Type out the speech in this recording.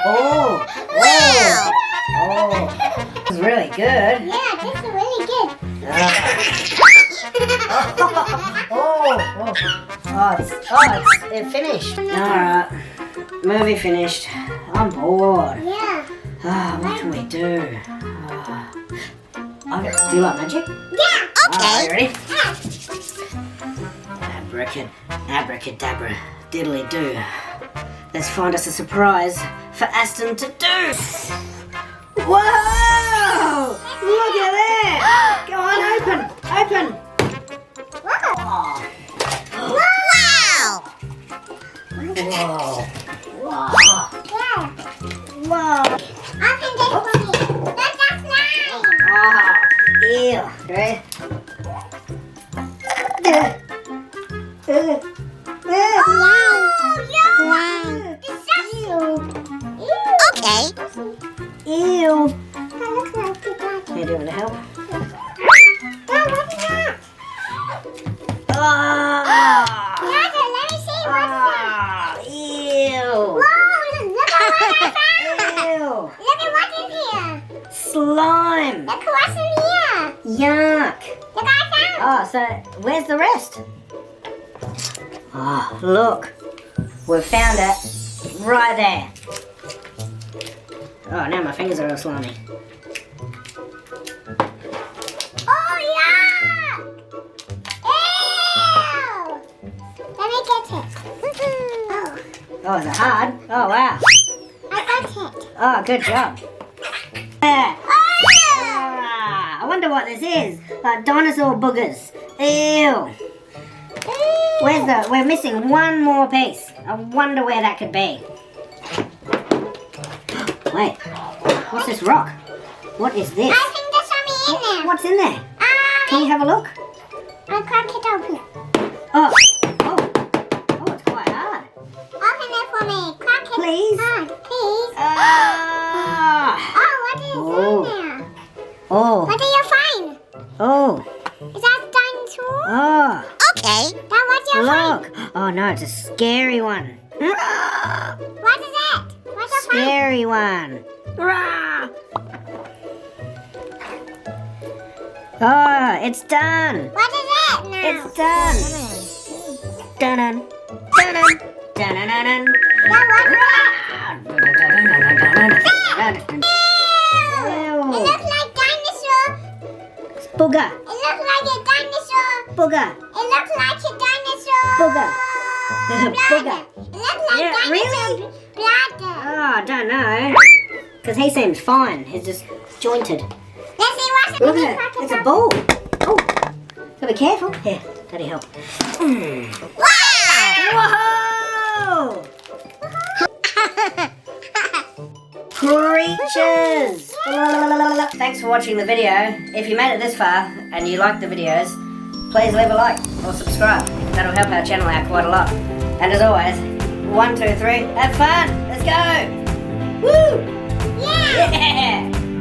Oh! Wow! Oh! This is really good. Yeah, this is really good. It finished. Alright. Movie finished. I'm bored. Yeah. What can we do? Do you like magic? Yeah. Okay. Ready? Abracadabra, diddly do. Let's find us a surprise for Aston to do. Whoa! Look at that! Go on, open! Wow. Oh. Wow. Whoa! Yeah. Whoa! Open this for me. That's nice. Oh, ew. Ready? Oh, yeah. Wow. Disgusting. Okay. Ew. That looks like the dog. Can you do it to help? Dad, what's that? Ah! Dad, let me see what's that. Ew. Whoa, look at what I found. Ew. Look at what's in here. Slime. Look what's in here. Yuck. Look what I found. Oh, so where's the rest? Oh, look. We've found it right there. Oh, now my fingers are all slimy. Oh, yeah. Ew. Let me get it. Oh, Oh, is it hard? Oh, wow. I got it. Oh, good job. Yeah. Oh, Ah, I wonder what this is. Like dinosaur boogers. Ew. We're missing one more piece. I wonder where that could be. Wait, what's this rock? What is this? I think there's something in there. What's in there? Can you have a look? I'll crack it open. Oh, it's quite hard. Open it for me. Crack it. Please? Hard, please. Ah. Oh, what is Oh. in there? Oh, What do you find? oh, Is that a dinosaur? oh, Okay. Then what do you find? look. Oh no, it's a scary one. Ah, What is it? What's you find? scary one. Rah. Oh, it's done. What is it now? It's done. Dun-dun, dun-dun, dun-dun-dun-dun. Now what is it? Ew. It looks like dinosaur. Booger, It looks like a dinosaur. booger, It looks like a dinosaur. booger. Bladder. Booger. It looks like Yeah, dinosaur really? bladder. Oh, I don't know. Because he seems fine. He's just jointed. Let's see what's in Look the at it. cracker. It's a ball. Oh, gotta be careful. Here, Daddy help. Wow! Whoa! Creatures! Thanks for watching the video. If you made it this far and you like the videos, please leave a like or subscribe. That'll help our channel out quite a lot. And as always, 1, 2, 3, have fun! Let's go! Woo! Yeah! Yeah!